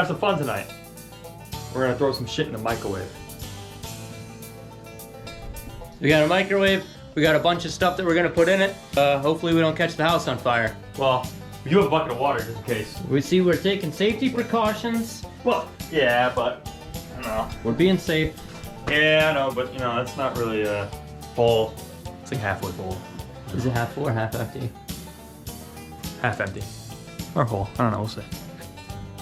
have some fun tonight. We're gonna throw some shit in the microwave. We got a microwave. We got a bunch of stuff that we're gonna put in it. Hopefully we don't catch the house on fire. Well, we do have a bucket of water just in case. We're taking safety precautions. Well, yeah, but I don't know. We're being safe. Yeah, I know, but you know, it's not really full. It's like halfway full. Is it half full or half empty? Half empty. Or full. I don't know, we'll see.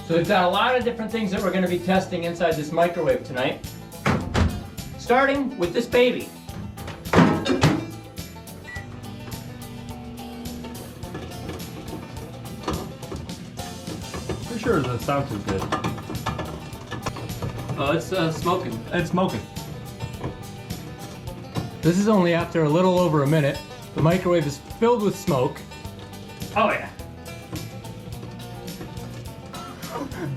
So we've got a lot of different things that we're gonna be testing inside this microwave tonight. Starting with this baby. Pretty sure it doesn't sound too good. Oh, it's smoking. It's smoking. This is only after a little over a minute. The microwave is filled with smoke. Oh yeah.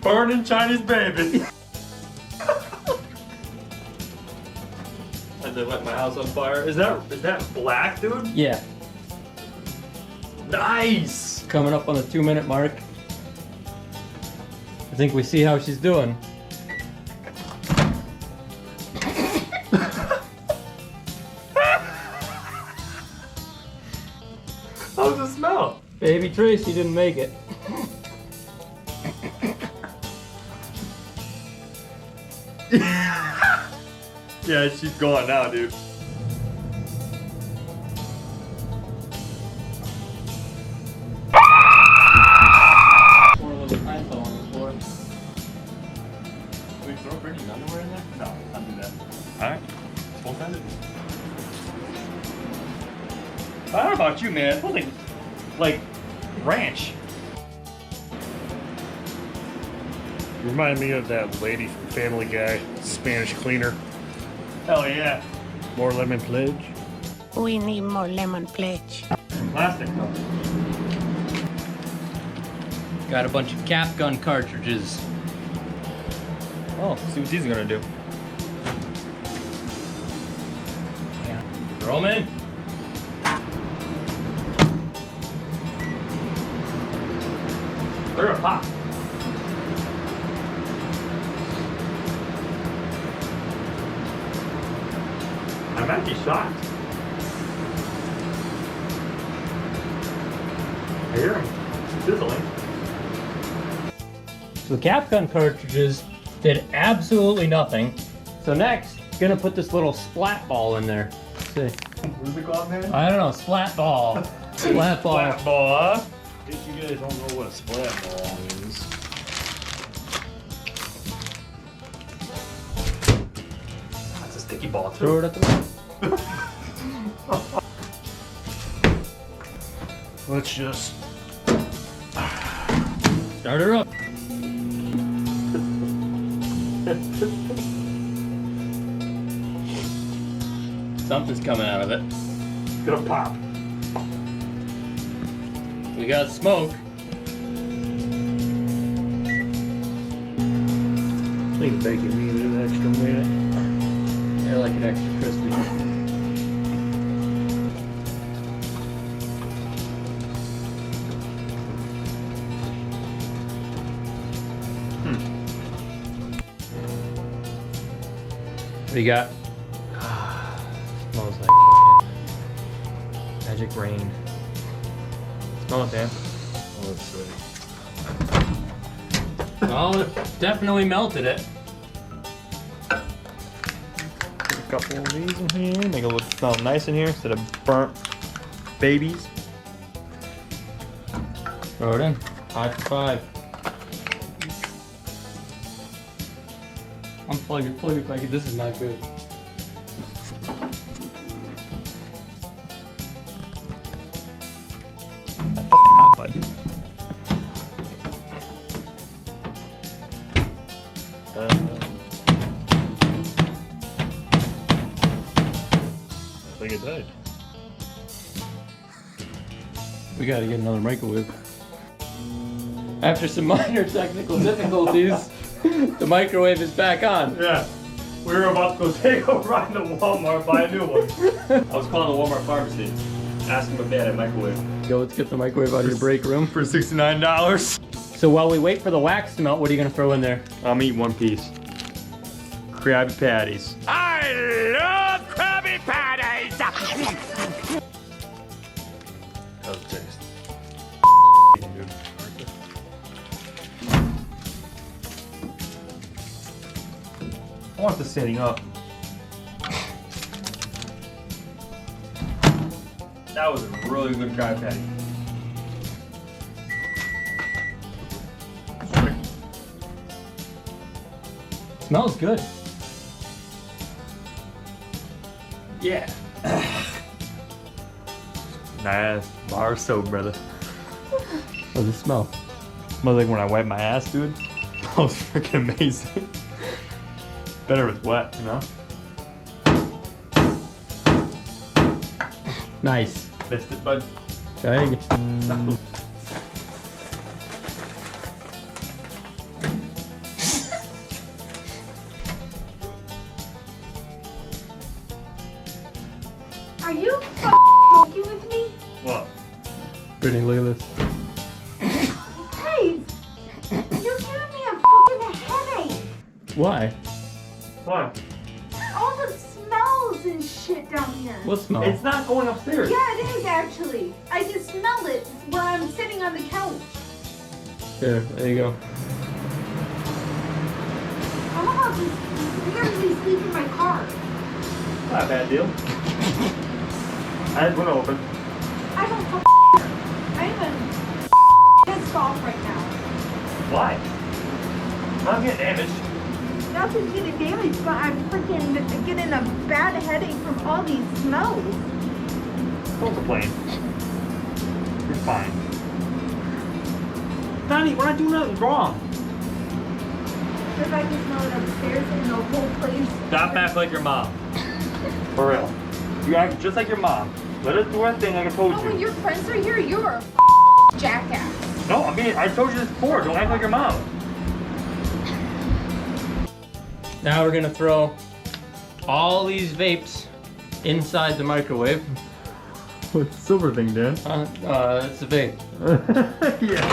Burning Chinese baby. And they lit my house on fire. Is that black, dude? Yeah. Nice. Coming up on the 2-minute mark. I think we see how she's doing. How's it smell? Baby Tracy didn't make it. Yeah, she's gone now, dude. Pour a little pine on the floor. Can we throw Brittany's underwear in there? No, I'll do that. Alright. Full sendit. I don't know about you, man. It smells like ranch. You remind me of that lady from Family Guy, Spanish cleaner. Hell yeah. More lemon pledge. We need more lemon pledge. Plastic though. Got a bunch of cap gun cartridges. Oh, see what these are gonna do. Yeah. Throw them in. They're gonna pop. I'm actually shocked. I hear them sizzling. So the cap gun cartridges did absolutely nothing. So next, gonna put this little splat ball in there. Let's see. What's it called, man? I don't know, splat ball. Splat ball. Flat ball, huh? If you guys don't know what a splat ball is, That's a sticky ball too. Throw it at the wall. let's just Start her up. Something's coming out of it. It's gonna pop. We got smoke. I think bacon needs an extra minute. I like it extra crispy. What do you got? Smells like fucking magic rain. Smell it, Dan. Oh, let's see. Well, it definitely melted it. Put a couple of these in here. Make it look smell nice in here instead of burnt babies. Throw it in. 5 for 5. Unplug it, plug it back in. This is not good. Hot button. I think it died. We gotta get another microwave. After some minor technical difficulties, the microwave is back on. Yeah. We were about to go take a ride to Walmart, buy a new one. I was calling the Walmart pharmacy, asking if they had a microwave. Yo, let's get the microwave out of your break room. For $69. So while we wait for the wax to melt, what are you gonna throw in there? I'm eating one piece. Krabby Patties. I love Krabby Patties! How's it taste? Dude. I want this sitting up. That was a really good Krabby Patty. Smells good. Yeah. Nice bar soap, brother. What does it smell? Smells like when I wipe my ass, dude. That was freaking amazing. Better with wet, you know? Nice. Missed it, bud. Dang. Are you joking with me? What? Brittany, look at this. Hey, you're giving me a fucking headache. Why? What? All the smells and shit down here. What smell? It's not going upstairs. Yeah, it is actually. I can smell it where I'm sitting on the couch. There you go. I'm about to literally sleep in my car. Not a bad deal. I had one open. I don't fucking care. I'm pissed off right now. Why? I'm getting damaged. Nothing's getting damaged, but I'm freaking getting a bad headache from all these smells. Don't complain. You're fine. Donnie, we're not doing nothing wrong. Because I can smell it upstairs and the whole place. Stop acting like your mom. For real. You act just like your mom. Let us do our thing like I told Oh, when you. your friends are here, you're a jackass. No, I mean, I told you this before. Don't act like your mom. Now we're gonna throw all these vapes inside the microwave. What's the silver thing, Dan? It's a vape. Yeah,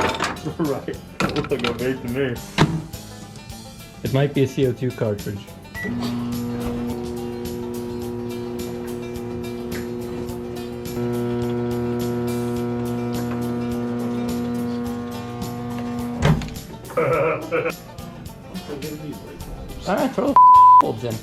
right. That looks like a vape to me. It might be a CO2 cartridge. Alright, throw the bulbs in.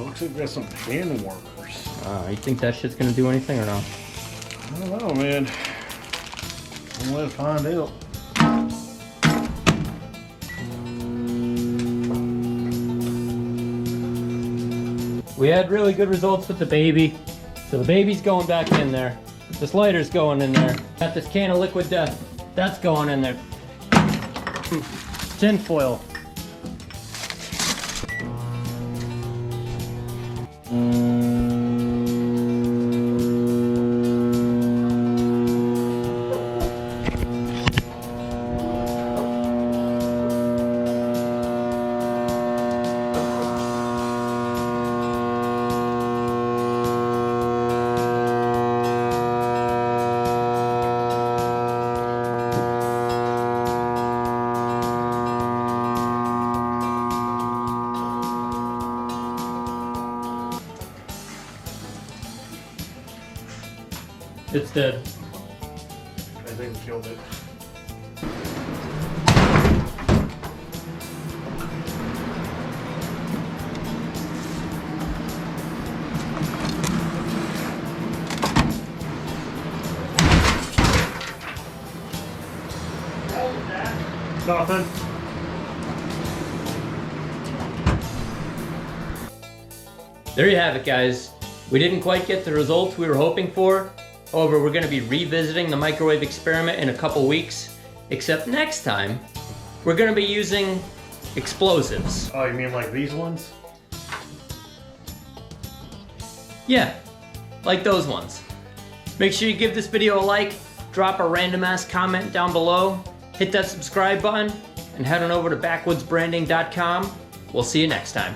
Looks like we got some pan warmers. You think that shit's gonna do anything or no? I don't know, man. We'll let find out. We had really good results with the baby. So the baby's going back in there. This lighter's going in there. Got this can of liquid death. That's going in there. Tin foil. It's dead. I think we killed it. Nothing. There you have it, guys. We didn't quite get the results we were hoping for. However, we're gonna be revisiting the microwave experiment in a couple weeks. Except next time, we're gonna be using explosives. Oh, you mean like these ones? Yeah, like those ones. Make sure you give this video a like, drop a random ass comment down below, hit that subscribe button and head on over to backwoodsbranding.com. We'll see you next time.